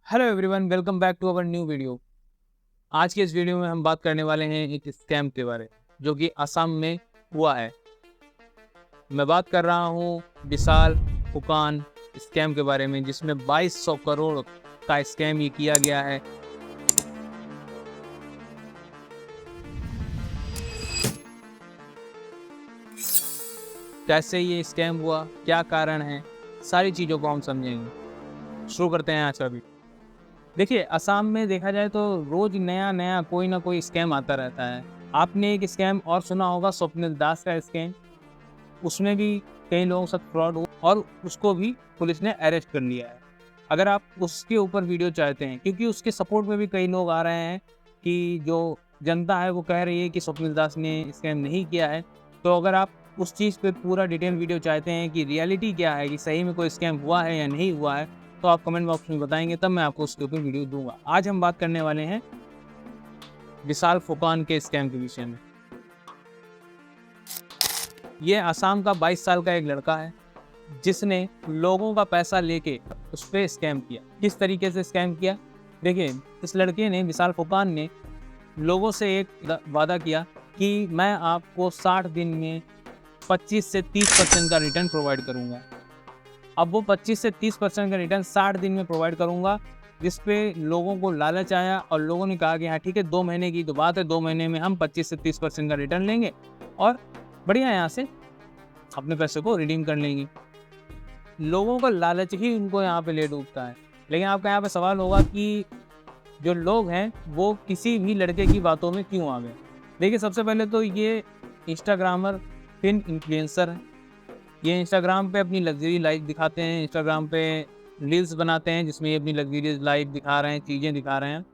Hello everyone, welcome back to our new video. आज के इस वीडियो में हम बात करने वाले हैं एक स्कैम के बारे में जो कि असम में हुआ है। मैं बात कर रहा हूँ विशाल फुकान स्कैम के बारे में, जिसमें 2200 करोड़ का स्कैम ये किया गया है। कैसे ये स्कैम हुआ, क्या कारण है, सारी चीज़ों को हम समझेंगे। शुरू करते हैं आज का वीडियो। देखिए, असम में देखा जाए तो रोज नया नया कोई ना कोई स्कैम आता रहता है। आपने एक स्कैम और सुना होगा, स्वप्निल दास का स्कैम। उसमें भी कई लोगों के साथ फ्रॉड हुआ और उसको भी पुलिस ने अरेस्ट कर लिया है। अगर आप उसके ऊपर वीडियो चाहते हैं, क्योंकि उसके सपोर्ट में भी कई लोग आ रहे हैं कि जो जनता है वो कह रही है कि स्वप्निल दास ने स्कैम नहीं किया है। तो अगर आप उस चीज़ पे पूरा डिटेल वीडियो चाहते हैं कि रियलिटी क्या है, कि सही में कोई स्कैम हुआ है या नहीं हुआ है, तो आप कमेंट बॉक्स में बताएंगे, तब मैं आपको उसके ऊपर वीडियो दूंगा। आज हम बात करने वाले हैं विशाल फुकान के स्कैम के विषय में। ये असम का 22 साल का एक लड़का है जिसने लोगों का पैसा लेके उस पर स्कैम किया। किस तरीके से स्कैम किया, देखिए। इस लड़के ने, विशाल फुकान ने, लोगों से एक वादा किया कि मैं आपको 60 दिन में 25 से 30% का रिटर्न प्रोवाइड करूंगा। अब वो 25 से 30% का रिटर्न 60 दिन में प्रोवाइड करूंगा, जिस पे लोगों को लालच आया और लोगों ने कहा कि हाँ ठीक है, 2 महीने की तो बात है, 2 महीने में हम 25 से 30% का रिटर्न लेंगे और बढ़िया यहाँ से अपने पैसे को रिडीम कर लेंगे। लोगों का लालच ही उनको यहाँ पे ले डूबता है। लेकिन आपका यहाँ पे सवाल होगा कि जो लोग हैं वो किसी भी लड़के की बातों में क्यों आ गए। देखिए, सबसे पहले तो ये इंस्टाग्रामर, फिर इन्फ्लुएंसर है। ये इंस्टाग्राम पे अपनी लग्जरी लाइफ दिखाते हैं, इंस्टाग्राम पे रील्स बनाते हैं जिसमें ये अपनी लग्जरियस लाइफ दिखा रहे हैं, चीज़ें दिखा रहे हैं,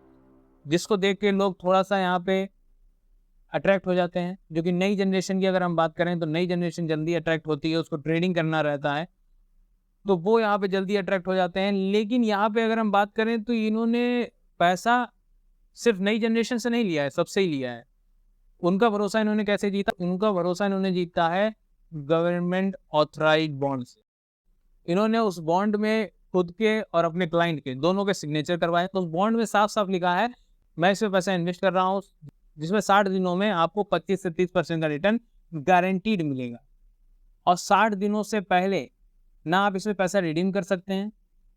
जिसको देख के लोग थोड़ा सा यहाँ पे अट्रैक्ट हो जाते हैं। जो कि नई जनरेशन की अगर हम बात करें तो नई जनरेशन जल्दी अट्रैक्ट होती है, उसको ट्रेडिंग करना रहता है, तो वो यहाँ पे जल्दी अट्रैक्ट हो जाते हैं। लेकिन यहाँ पे अगर हम बात करें तो इन्होंने पैसा सिर्फ नई जनरेशन से नहीं लिया है, सबसे ही लिया है। उनका भरोसा इन्होंने कैसे जीता? उनका भरोसा इन्होंने जीता है गवर्नमेंट ऑथराइज्ड बॉन्ड से। इन्होंने उस बॉन्ड में खुद के और अपने क्लाइंट के दोनों के सिग्नेचर करवाए। तो उस बॉन्ड में साफ साफ लिखा है, मैं इसमें पैसा इन्वेस्ट कर रहा हूँ जिसमें 60 दिनों में आपको 25 से 30% का रिटर्न गारंटीड मिलेगा। और 60 दिनों से पहले ना आप इसमें पैसा रिडीम कर सकते हैं,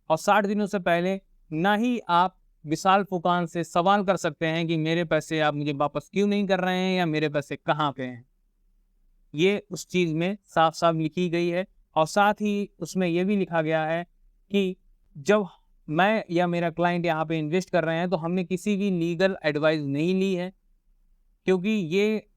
और 60 दिनों से पहले ना ही आप विशाल फुकान से सवाल कर सकते हैं कि मेरे पैसे आप मुझे वापस क्यों नहीं कर रहे हैं या मेरे पैसे कहाँ पे हैं। ये उस चीज़ में साफ साफ लिखी गई है। और साथ ही उसमें यह भी लिखा गया है कि जब मैं या मेरा क्लाइंट यहाँ पे इन्वेस्ट कर रहे हैं तो हमने किसी भी लीगल एडवाइस नहीं ली है, क्योंकि ये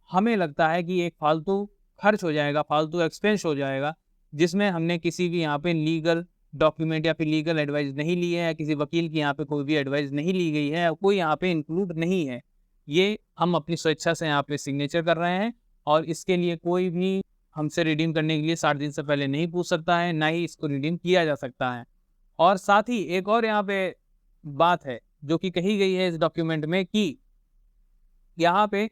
हमें लगता है कि एक फालतू खर्च हो जाएगा, फालतू एक्सपेंस हो जाएगा, जिसमें हमने किसी भी यहाँ पे लीगल डॉक्यूमेंट या फिर लीगल एडवाइस नहीं ली है, या किसी वकील की यहाँ पे कोई भी एडवाइस नहीं ली गई है, कोई यहाँ पे इंक्लूड नहीं है। ये हम अपनी स्वेच्छा से यहाँ पे सिग्नेचर कर रहे हैं, और इसके लिए कोई भी हमसे रिडीम करने के लिए 60 दिन से पहले नहीं पूछ सकता है, ना ही इसको रिडीम किया जा सकता है। और साथ ही एक और यहाँ पे बात है जो कि कही गई है इस डॉक्यूमेंट में, कि यहाँ पे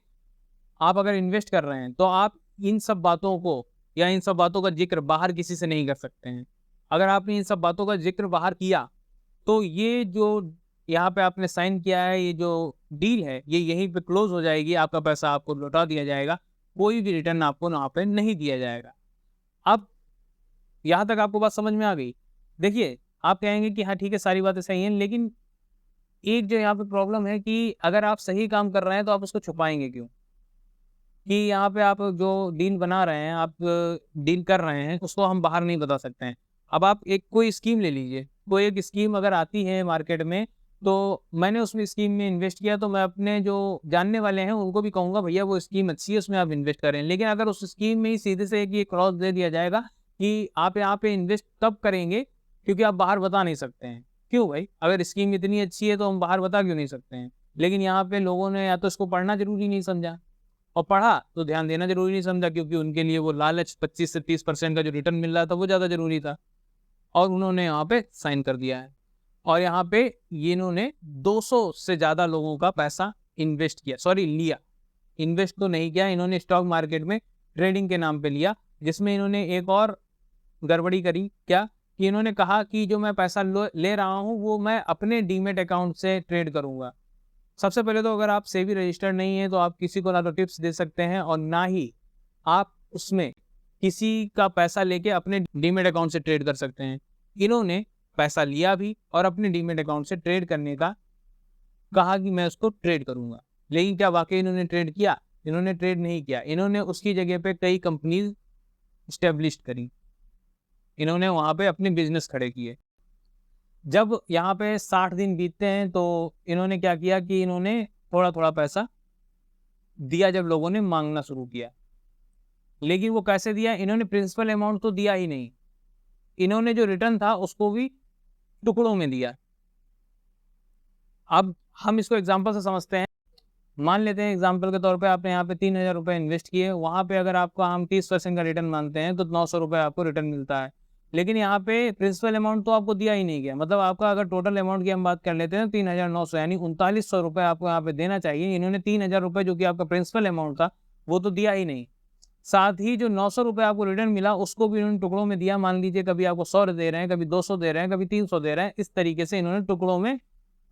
आप अगर इन्वेस्ट कर रहे हैं तो आप इन सब बातों को या इन सब बातों का जिक्र बाहर किसी से नहीं कर सकते हैं। अगर आपने इन सब बातों का जिक्र बाहर किया तो ये जो यहाँ पे आपने साइन किया है, ये जो डील है, ये यहीं पे क्लोज हो जाएगी, आपका पैसा आपको लौटा दिया जाएगा, कोई भी रिटर्न आपको यहाँ पे नहीं दिया जाएगा। अब यहाँ तक आपको बात समझ में आ गई? देखिए, आप कहेंगे कि हाँ ठीक है, सारी बातें सही हैं, लेकिन एक जो यहाँ पे प्रॉब्लम है कि अगर आप सही काम कर रहे हैं तो आप उसको छुपाएंगे क्यों? कि यहाँ पे आप जो डील बना रहे हैं, आप डील कर रहे हैं, उसको हम बाहर नहीं बता सकते हैं। अब आप एक कोई स्कीम ले लीजिए, कोई एक स्कीम अगर आती है मार्केट में, तो मैंने उसमें स्कीम में इन्वेस्ट किया, तो मैं अपने जो जानने वाले हैं उनको भी कहूँगा भैया वो स्कीम अच्छी है, उसमें आप इन्वेस्ट करें। लेकिन अगर उस स्कीम में ही सीधे से एक ये क्लॉज दे दिया जाएगा कि आप यहाँ पे इन्वेस्ट तब करेंगे क्योंकि आप बाहर बता नहीं सकते हैं। क्यों भाई? अगर स्कीम इतनी अच्छी है तो हम बाहर बता क्यों नहीं सकते हैं? लेकिन यहाँ पे लोगों ने या तो इसको पढ़ना जरूरी नहीं समझा, और पढ़ा तो ध्यान देना जरूरी नहीं समझा, क्योंकि उनके लिए वो लालच 25 से 30% का जो रिटर्न मिल रहा था वो ज़्यादा जरूरी था, और उन्होंने यहाँ पे साइन कर दिया है। और यहाँ पे ये इन्होंने 200 से ज़्यादा लोगों का पैसा इन्वेस्ट किया, सॉरी लिया, इन्वेस्ट तो नहीं किया, इन्होंने स्टॉक मार्केट में ट्रेडिंग के नाम पे लिया, जिसमें इन्होंने एक और गड़बड़ी करी। क्या? कि इन्होंने कहा कि जो मैं पैसा ले रहा हूँ वो मैं अपने डीमेट अकाउंट से ट्रेड करूँगा। सबसे पहले तो अगर आप सेबी रजिस्टर्ड नहीं है तो आप किसी को ना तो टिप्स दे सकते हैं और ना ही आप उसमें किसी का पैसा लेके अपने डीमेट अकाउंट से ट्रेड कर सकते हैं। इन्होंने पैसा लिया भी और अपने डीमेट अकाउंट से ट्रेड करने का कहा कि मैं उसको ट्रेड करूंगा, लेकिन क्या वाकई इन्होंने ट्रेड किया? इन्होंने ट्रेड नहीं किया। इन्होंने उसकी जगह पे कई कंपनीज स्टेब्लिश करी, इन्होंने वहां पे अपने बिजनेस खड़े किए। जब यहाँ पे 60 दिन बीतते हैं तो इन्होंने क्या किया कि इन्होंने थोड़ा थोड़ा पैसा दिया जब लोगों ने मांगना शुरू किया। लेकिन वो कैसे दिया? इन्होंने प्रिंसिपल अमाउंट तो दिया ही नहीं, इन्होंने जो रिटर्न था उसको भी टुकड़ों में दिया। अब हम इसको एग्जांपल से समझते हैं। मान लेते हैं एग्जांपल के तौर पे आपने यहाँ पे 3000 रुपये इन्वेस्ट किए, वहाँ पे अगर आपको हम 30% का रिटर्न मानते हैं तो 900 रुपये आपको रिटर्न मिलता है। लेकिन यहाँ पे प्रिंसिपल अमाउंट तो आपको दिया ही नहीं गया, मतलब आपका अगर टोटल अमाउंट की हम बात कर लेते हैं 3900 यानी 3900 रुपये आपको यहाँ पे देना चाहिए। इन्होंने 3000 रुपये जो कि आपका प्रिंसिपल अमाउंट था वो तो दिया ही नहीं, साथ ही जो 900 रुपये आपको रिटर्न मिला उसको भी इन्होंने टुकड़ों में दिया। मान लीजिए कभी आपको 100 दे रहे हैं, कभी 200 दे रहे हैं, कभी 300 दे रहे हैं, इस तरीके से इन्होंने टुकड़ों में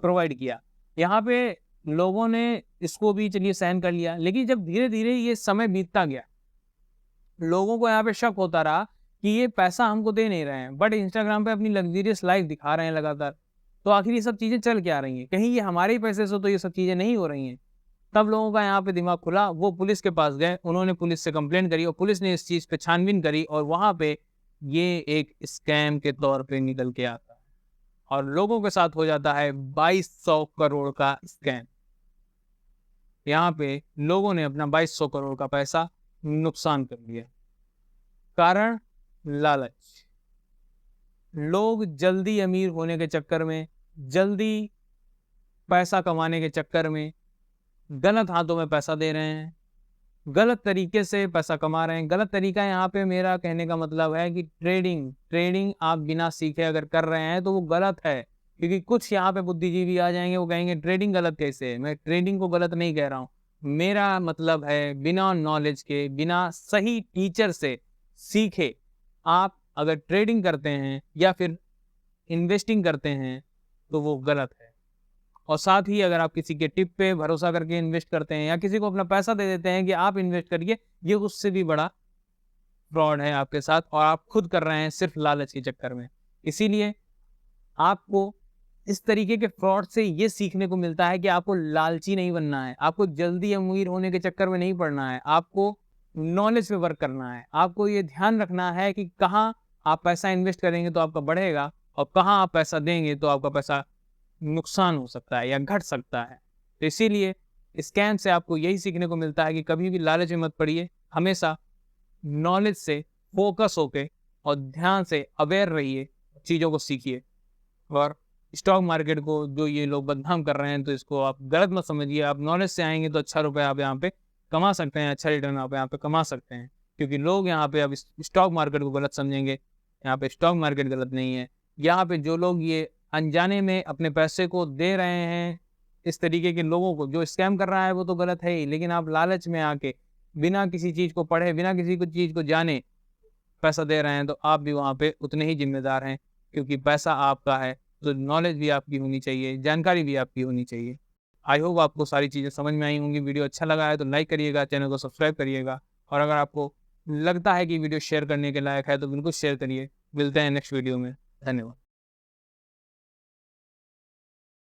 प्रोवाइड किया। यहाँ पे लोगों ने इसको भी चलिए सहन कर लिया, लेकिन जब धीरे धीरे ये समय बीतता गया लोगों को यहाँ पे शक होता रहा कि ये पैसा हमको दे नहीं रहे हैं, बट इंस्टाग्राम पे अपनी लग्जरियस लाइफ दिखा रहे हैं लगातार। तो आखिर ये सब चीज़ें चल क्या रही हैं? कहीं ये हमारे ही पैसे से तो ये सब चीज़ें नहीं हो रही हैं। तब लोगों का यहाँ पे दिमाग खुला, वो पुलिस के पास गए, उन्होंने पुलिस से कंप्लेंट करी और पुलिस ने इस चीज़ पे छानबीन करी और वहाँ पे ये एक स्कैम के तौर पे निकल के आता है और लोगों के साथ हो जाता है 2200 करोड़ का स्कैम। यहाँ पे लोगों ने अपना 2200 करोड़ का पैसा नुकसान कर लिया। कारण लालच। लोग जल्दी अमीर होने के चक्कर में, जल्दी पैसा कमाने के चक्कर में गलत हाथों में पैसा दे रहे हैं, गलत तरीके से पैसा कमा रहे हैं। गलत तरीका यहाँ पे मेरा कहने का मतलब है कि ट्रेडिंग आप बिना सीखे अगर कर रहे हैं तो वो गलत है। क्योंकि कुछ यहाँ पे बुद्धिजीवी आ जाएंगे, वो कहेंगे ट्रेडिंग गलत कैसे है? मैं ट्रेडिंग को गलत नहीं कह रहा हूँ, मेरा मतलब है बिना नॉलेज के, बिना सही टीचर से सीखे आप अगर ट्रेडिंग करते हैं या फिर इन्वेस्टिंग करते हैं तो वो गलत है। और साथ ही अगर आप किसी के टिप पे भरोसा करके इन्वेस्ट करते हैं या किसी को अपना पैसा दे देते हैं कि आप इन्वेस्ट करिए, ये उससे भी बड़ा फ्रॉड है आपके साथ और आप खुद कर रहे हैं सिर्फ लालच के चक्कर में। इसीलिए आपको इस तरीके के फ्रॉड से ये सीखने को मिलता है कि आपको लालची नहीं बनना है, आपको जल्दी अमीर होने के चक्कर में नहीं पड़ना है, आपको नॉलेज पे वर्क करना है। आपको ये ध्यान रखना है कि कहाँ आप पैसा इन्वेस्ट करेंगे तो आपका बढ़ेगा और कहाँ आप पैसा देंगे तो आपका पैसा नुकसान हो सकता है या घट सकता है। तो इसीलिए स्कैम से आपको यही सीखने को मिलता है कि कभी भी लालच में मत पड़िए, हमेशा नॉलेज से फोकस होके और ध्यान से अवेयर रहिए, चीज़ों को सीखिए। और स्टॉक मार्केट को जो ये लोग बदनाम कर रहे हैं तो इसको आप गलत मत समझिए। आप नॉलेज से आएंगे तो अच्छा रुपये आप यहाँ पे कमा सकते हैं, अच्छा रिटर्न आप यहाँ पे कमा सकते हैं। क्योंकि लोग यहाँ पे अब स्टॉक मार्केट को गलत समझेंगे, यहाँ पे स्टॉक मार्केट गलत नहीं है। यहाँ पे जो लोग ये अनजाने में अपने पैसे को दे रहे हैं इस तरीके के लोगों को, जो स्कैम कर रहा है वो तो गलत है ही, लेकिन आप लालच में आके बिना किसी चीज़ को पढ़े, बिना किसी को चीज़ को जाने पैसा दे रहे हैं तो आप भी वहाँ पे उतने ही जिम्मेदार हैं। क्योंकि पैसा आपका है तो नॉलेज भी आपकी होनी चाहिए, जानकारी भी आपकी होनी चाहिए। आई होप आपको सारी चीज़ें समझ में आई होंगी। वीडियो अच्छा लगा है तो लाइक करिएगा, चैनल को सब्सक्राइब करिएगा और अगर आपको लगता है कि वीडियो शेयर करने के लायक है तो बिल्कुल शेयर करिए। मिलते हैं नेक्स्ट वीडियो में। धन्यवाद।